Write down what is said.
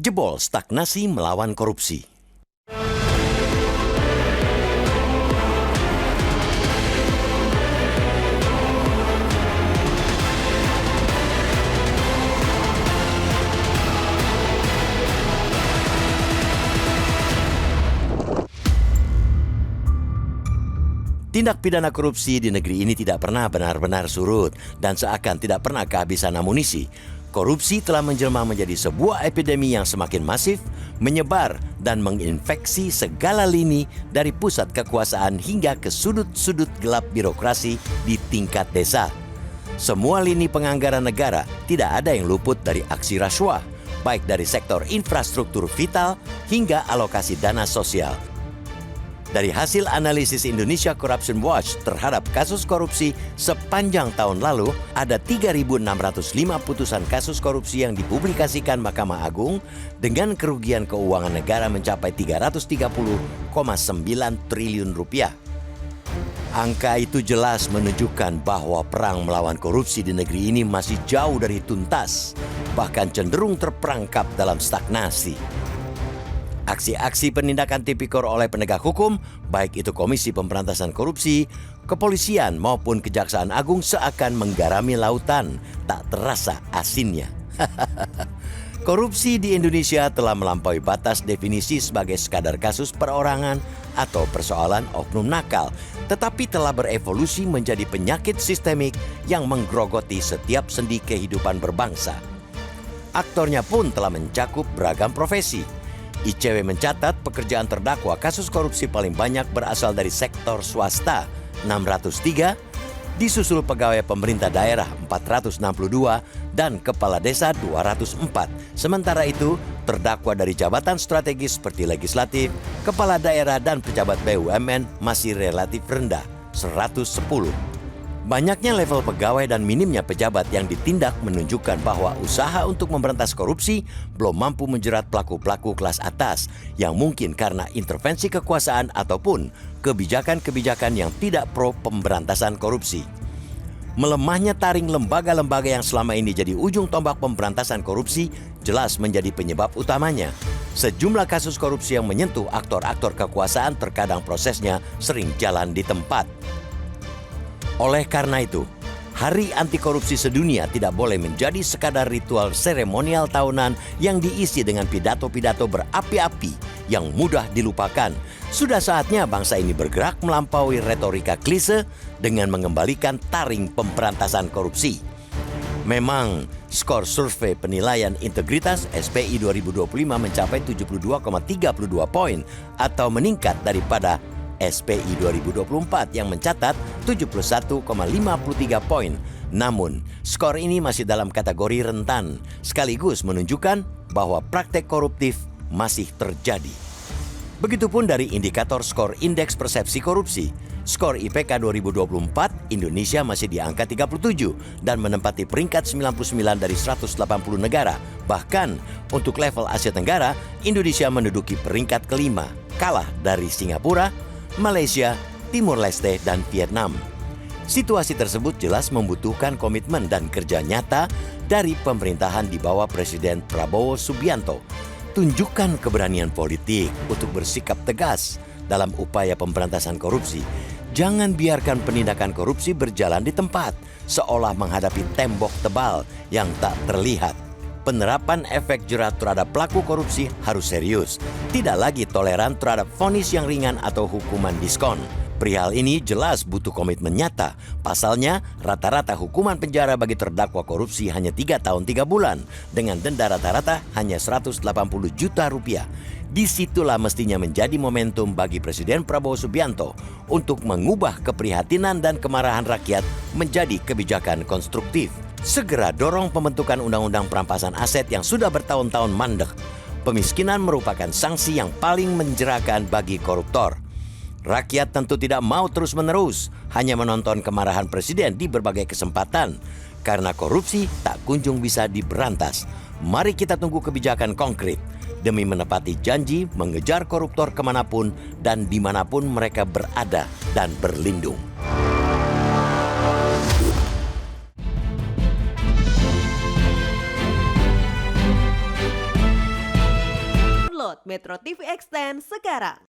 Jebol stagnasi melawan korupsi. Tindak pidana korupsi di negeri ini tidak pernah benar-benar surut dan seakan tidak pernah kehabisan amunisi. Korupsi telah menjelma menjadi sebuah epidemi yang semakin masif, menyebar dan menginfeksi segala lini dari pusat kekuasaan hingga ke sudut-sudut gelap birokrasi di tingkat desa. Semua lini penganggaran negara tidak ada yang luput dari aksi rasuah, baik dari sektor infrastruktur vital hingga alokasi dana sosial. Dari hasil analisis Indonesia Corruption Watch terhadap kasus korupsi sepanjang tahun lalu, ada 3.605 putusan kasus korupsi yang dipublikasikan Mahkamah Agung dengan kerugian keuangan negara mencapai 330,9 triliun rupiah. Angka itu jelas menunjukkan bahwa perang melawan korupsi di negeri ini masih jauh dari tuntas, bahkan cenderung terperangkap dalam stagnasi. Aksi-aksi penindakan tipikor oleh penegak hukum, baik itu Komisi Pemberantasan Korupsi, kepolisian maupun Kejaksaan Agung seakan menggarami lautan, tak terasa asinnya. Korupsi di Indonesia telah melampaui batas definisi sebagai sekadar kasus perorangan atau persoalan oknum nakal, tetapi telah berevolusi menjadi penyakit sistemik yang menggerogoti setiap sendi kehidupan berbangsa. Aktornya pun telah mencakup beragam profesi. ICW mencatat pekerjaan terdakwa kasus korupsi paling banyak berasal dari sektor swasta 603, disusul pegawai pemerintah daerah 462 dan kepala desa 204. Sementara itu, terdakwa dari jabatan strategis seperti legislatif, kepala daerah dan pejabat BUMN masih relatif rendah 110. Banyaknya level pegawai dan minimnya pejabat yang ditindak menunjukkan bahwa usaha untuk memberantas korupsi belum mampu menjerat pelaku-pelaku kelas atas yang mungkin karena intervensi kekuasaan ataupun kebijakan-kebijakan yang tidak pro pemberantasan korupsi. Melemahnya taring lembaga-lembaga yang selama ini jadi ujung tombak pemberantasan korupsi jelas menjadi penyebab utamanya. Sejumlah kasus korupsi yang menyentuh aktor-aktor kekuasaan terkadang prosesnya sering jalan di tempat. Oleh karena itu, Hari Anti Korupsi Sedunia tidak boleh menjadi sekadar ritual seremonial tahunan yang diisi dengan pidato-pidato berapi-api yang mudah dilupakan. Sudah saatnya bangsa ini bergerak melampaui retorika klise dengan mengembalikan taring pemberantasan korupsi. Memang, skor survei penilaian integritas SPI 2025 mencapai 72,32 poin atau meningkat daripada SPI 2024 yang mencatat 71,53 poin. Namun, skor ini masih dalam kategori rentan, sekaligus menunjukkan bahwa praktek koruptif masih terjadi. Begitupun dari indikator skor indeks persepsi korupsi. Skor IPK 2024, Indonesia masih di angka 37 dan menempati peringkat 99 dari 180 negara. Bahkan, untuk level Asia Tenggara, Indonesia menduduki peringkat kelima, kalah dari Singapura, Malaysia, Timur Leste, dan Vietnam. Situasi tersebut jelas membutuhkan komitmen dan kerja nyata dari pemerintahan di bawah Presiden Prabowo Subianto. Tunjukkan keberanian politik untuk bersikap tegas dalam upaya pemberantasan korupsi. Jangan biarkan penindakan korupsi berjalan di tempat, seolah menghadapi tembok tebal yang tak terlihat. Penerapan efek jerat terhadap pelaku korupsi harus serius. Tidak lagi toleran terhadap vonis yang ringan atau hukuman diskon. Perihal ini jelas butuh komitmen nyata. Pasalnya, rata-rata hukuman penjara bagi terdakwa korupsi hanya 3 tahun 3 bulan, dengan denda rata-rata hanya 180 juta rupiah. Disitulah mestinya menjadi momentum bagi Presiden Prabowo Subianto untuk mengubah keprihatinan dan kemarahan rakyat menjadi kebijakan konstruktif. Segera dorong pembentukan undang-undang perampasan aset yang sudah bertahun-tahun mandek. Pemiskinan merupakan sanksi yang paling menjerakan bagi koruptor. Rakyat tentu tidak mau terus-menerus hanya menonton kemarahan presiden di berbagai kesempatan. Karena korupsi tak kunjung bisa diberantas. Mari kita tunggu kebijakan konkret demi menepati janji mengejar koruptor kemanapun dan dimanapun mereka berada dan berlindung. Metro TV Extend sekarang.